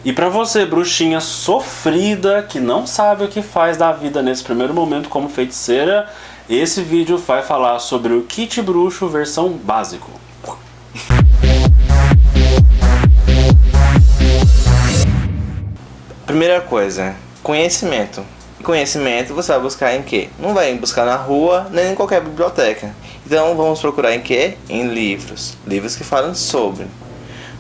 E pra você, bruxinha sofrida, que não sabe o que faz da vida nesse primeiro momento como feiticeira, esse vídeo vai falar sobre o kit bruxo versão básico. Primeira coisa, conhecimento. Conhecimento você vai buscar em quê? Não vai buscar na rua, nem em qualquer biblioteca. Então vamos procurar em quê? Em livros. Livros que falam sobre.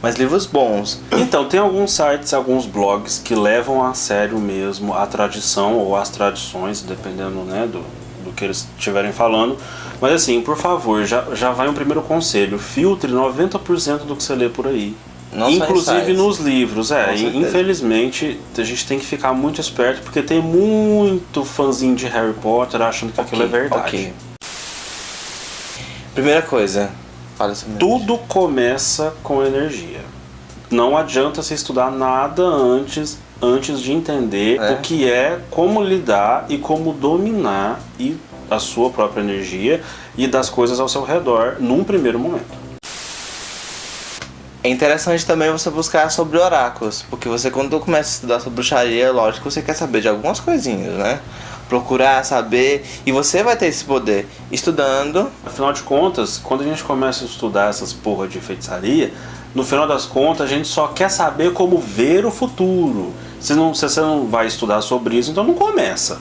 Mas livros bons. Então, tem alguns sites, alguns blogs que levam a sério mesmo a tradição ou as tradições, dependendo, né, do que eles estiverem falando. Mas assim, por favor, já vai um primeiro conselho. Filtre 90% do que você lê por aí. Não inclusive nos livros, infelizmente a gente tem que ficar muito esperto, porque tem muito fãzinho de Harry Potter achando que aquilo é verdade. Primeira coisa, fala sobre tudo começa com energia. Não adianta você estudar nada antes de entender o que é, como lidar e como dominar a sua própria energia e das coisas ao seu redor num primeiro momento. É interessante também você buscar sobre oráculos, porque você, quando começa a estudar sobre bruxaria, lógico, você quer saber de algumas coisinhas, né? Procurar, saber, e você vai ter esse poder estudando. Afinal de contas, quando a gente começa a estudar essas porra de feitiçaria, no final das contas a gente só quer saber como ver o futuro. Se você não vai estudar sobre isso, então não começa.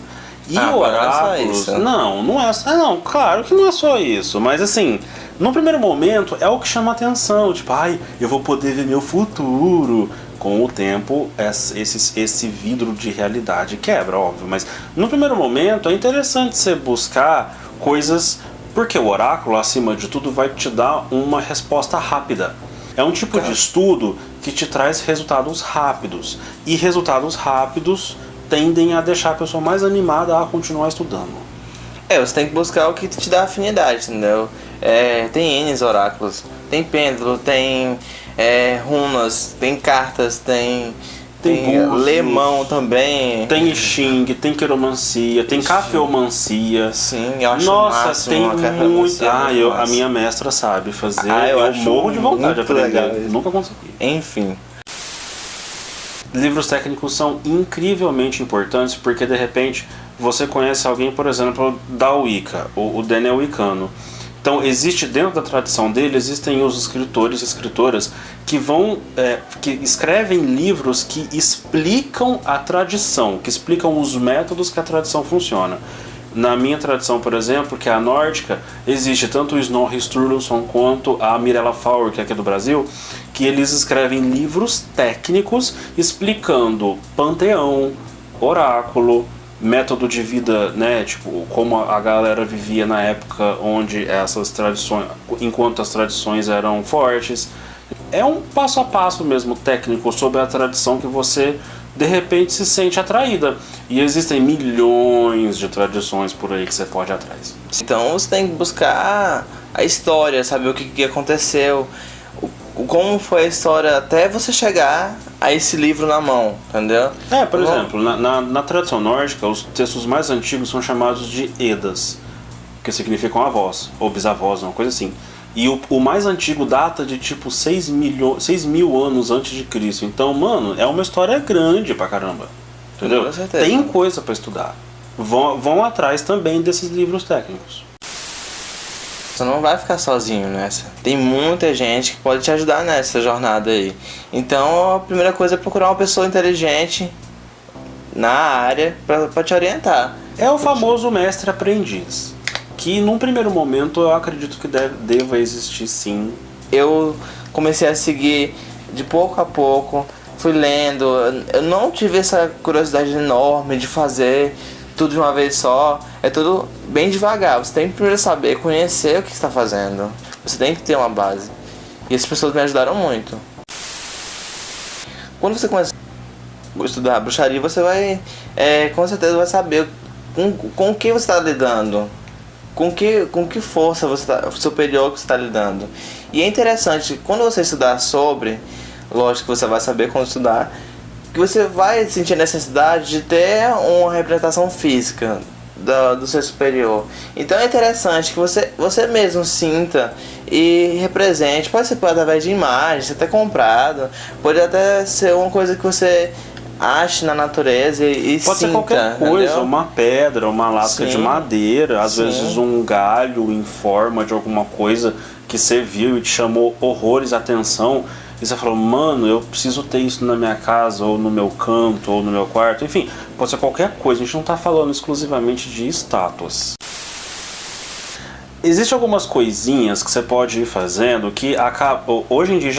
E oráculos, não, claro que não é só isso, mas assim, no primeiro momento é o que chama atenção, tipo, eu vou poder ver meu futuro. Com o tempo, esse vidro de realidade quebra, óbvio, mas no primeiro momento é interessante você buscar coisas, porque o oráculo, acima de tudo, vai te dar uma resposta rápida. É um tipo de estudo que te traz resultados rápidos, e resultados rápidos tendem a deixar a pessoa mais animada a continuar estudando. Você tem que buscar o que te dá afinidade, entendeu? Tem N oráculos, tem pêndulo, tem runas, tem cartas, tem lemão também. Tem I Ching, tem quiromancia, tem cafeomancia. Sim, eu acho Nossa, tem muito. A minha mestra sabe fazer. Eu morro de vontade de aprender. Nunca consegui. Enfim. Livros técnicos são incrivelmente importantes porque de repente você conhece alguém, por exemplo, da Wicca, o Daniel Wiccano. Então existe dentro da tradição dele, existem os escritores e escritoras que escrevem livros que explicam a tradição, que explicam os métodos que a tradição funciona. Na minha tradição, por exemplo, que é a nórdica, existe tanto o Snorri Sturluson quanto a Mirella Fauer, que é aqui do Brasil, que eles escrevem livros técnicos explicando panteão, oráculo, método de vida, né, tipo, como a galera vivia na época onde essas tradições, enquanto as tradições eram fortes. É um passo a passo mesmo técnico sobre a tradição que você de repente se sente atraída. E existem milhões de tradições por aí que você pode ir atrás. Então você tem que buscar a história, saber o que aconteceu, como foi a história até você chegar a esse livro na mão, entendeu? Por exemplo, na tradição nórdica, os textos mais antigos são chamados de Edas, que significam avós, ou bisavós, uma coisa assim. E o mais antigo data de tipo 6 mil anos antes de Cristo. Então, mano, é uma história grande pra caramba. Entendeu? Com certeza. Tem coisa pra estudar. Vão atrás também desses livros técnicos. Você não vai ficar sozinho nessa. Tem muita gente que pode te ajudar nessa jornada aí. Então a primeira coisa é procurar uma pessoa inteligente na área pra te orientar. É o famoso mestre-aprendiz, que num primeiro momento eu acredito que deva existir sim. Eu comecei a seguir de pouco a pouco, fui lendo. Eu não tive essa curiosidade enorme de fazer tudo de uma vez só. É tudo bem devagar. Você tem que primeiro saber, conhecer o que está fazendo. Você tem que ter uma base. E essas pessoas me ajudaram muito. Quando você começa a estudar bruxaria, você vai, com certeza vai saber com o que você está lidando. Com que força superior que você está lidando. E é interessante, quando você estudar sobre, lógico que você vai saber quando estudar, que você vai sentir a necessidade de ter uma representação física do ser superior. Então é interessante que você mesmo sinta e represente. Pode ser através de imagens, até comprado, pode até ser uma coisa que você ache na natureza e pode sinta, ser qualquer coisa, entendeu? uma pedra, uma lasca de madeira, às Sim. vezes um galho em forma de alguma coisa que você viu e te chamou horrores a atenção, e você falou, mano, eu preciso ter isso na minha casa, ou no meu canto, ou no meu quarto, enfim, pode ser qualquer coisa, a gente não está falando exclusivamente de estátuas. Existem algumas coisinhas que você pode ir fazendo que hoje em dia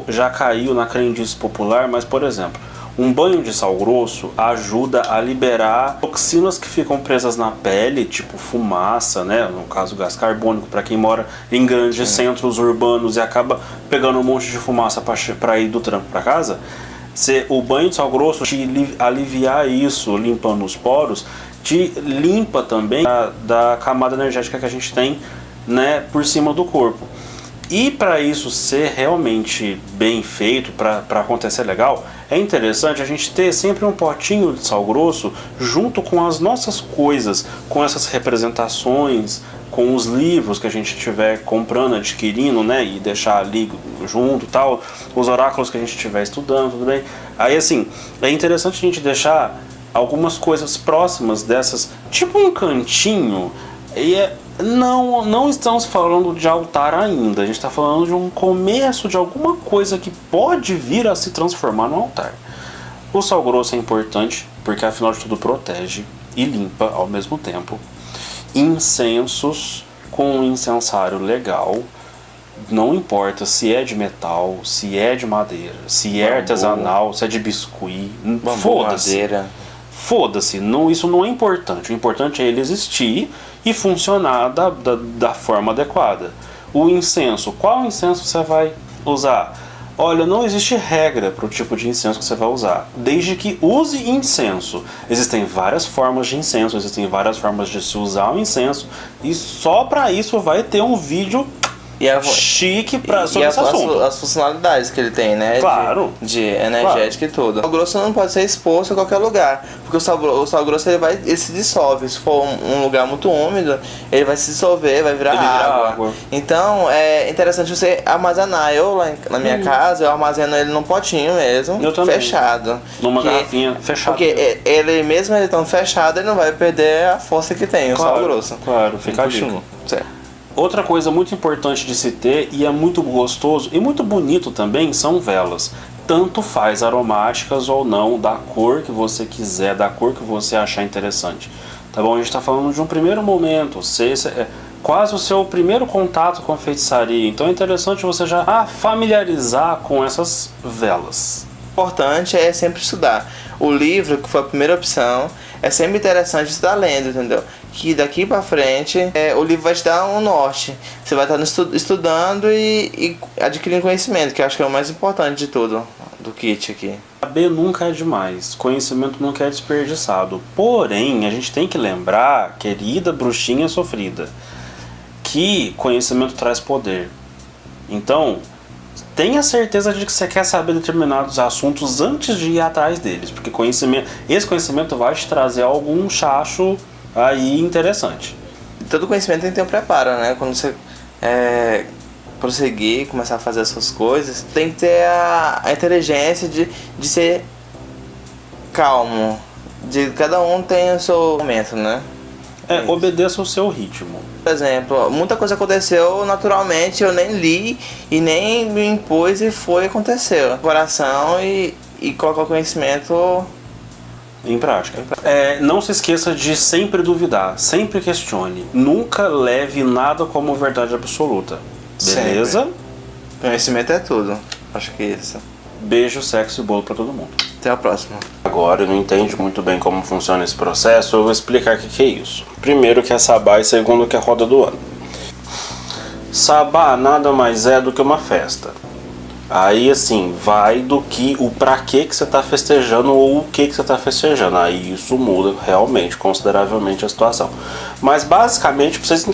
já caiu na crendice popular, mas por exemplo, um banho de sal grosso ajuda a liberar toxinas que ficam presas na pele, tipo fumaça, né? No caso, gás carbônico, para quem mora em grandes centros urbanos e acaba pegando um monte de fumaça para ir do trampo para casa. O banho de sal grosso te aliviar isso, limpando os poros, te limpa também da camada energética que a gente tem, né, por cima do corpo. E para isso ser realmente bem feito, para acontecer legal, é interessante a gente ter sempre um potinho de sal grosso junto com as nossas coisas, com essas representações, com os livros que a gente estiver comprando, adquirindo, né, e deixar ali junto, tal, os oráculos que a gente estiver estudando, tudo bem. Aí assim, é interessante a gente deixar algumas coisas próximas dessas, tipo um cantinho, e não estamos falando de altar ainda, a gente está falando de um começo de alguma coisa que pode vir a se transformar no altar. O sal grosso é importante porque afinal de tudo protege e limpa ao mesmo tempo. Incensos com um incensário legal, não importa se é de metal, se é de madeira, se é artesanal, se é de biscuit, foda-se. Foda-se, isso não é importante. O importante é ele existir e funcionar da forma adequada. O incenso, qual incenso você vai usar? Olha, não existe regra para o tipo de incenso que você vai usar, desde que use incenso. Existem várias formas de incenso, existem várias formas de se usar o incenso, e só para isso vai ter um vídeo chique sobre esse assunto. As funcionalidades que ele tem, né? Claro. De energética e tudo. O sal grosso não pode ser exposto a qualquer lugar, porque o sal grosso ele se dissolve. Se for um lugar muito úmido, ele vai se dissolver, vai virar água. Então é interessante você armazenar. Eu lá na minha casa, eu armazeno ele num potinho mesmo, fechado. Numa garrafinha fechada. Porque ele mesmo ele tão fechado, ele não vai perder a força que tem, o sal grosso. Claro, fica a dica. Certo. Outra coisa muito importante de se ter, e é muito gostoso e muito bonito também, são velas. Tanto faz aromáticas ou não, da cor que você quiser, da cor que você achar interessante. Tá bom? A gente está falando de um primeiro momento, quase o seu primeiro contato com a feitiçaria. Então é interessante você já familiarizar com essas velas. O importante é sempre estudar. O livro, que foi a primeira opção, é sempre interessante estar lendo, entendeu? Que daqui pra frente o livro vai te dar um norte. Você vai estar estudando e adquirindo conhecimento, que eu acho que é o mais importante de tudo, do kit aqui. Saber nunca é demais, conhecimento nunca é desperdiçado. Porém, a gente tem que lembrar, querida bruxinha sofrida, que conhecimento traz poder. Então, tenha certeza de que você quer saber determinados assuntos antes de ir atrás deles, porque esse conhecimento vai te trazer algum chacho aí interessante. Todo conhecimento tem que ter um preparo, né? Quando você prosseguir, começar a fazer as suas coisas, tem que ter a inteligência de ser calmo. Cada um tem o seu momento, né? Obedeça o seu ritmo. Por exemplo, muita coisa aconteceu naturalmente, eu nem li e nem me impus e aconteceu. Coração e colocar o conhecimento em prática. Não se esqueça de sempre duvidar, sempre questione. Nunca leve nada como verdade absoluta. Beleza? Sempre. Conhecimento é tudo. Acho que é isso. Beijo, sexo e bolo pra todo mundo. Até a próxima. Agora, não entende muito bem como funciona esse processo, eu vou explicar o que é isso. Primeiro que é Sabá e segundo que é a roda do ano. Sabá nada mais é do que uma festa. Aí assim, vai do que o pra que você tá festejando ou o que você tá festejando. Aí isso muda realmente, consideravelmente a situação. Mas basicamente, pra vocês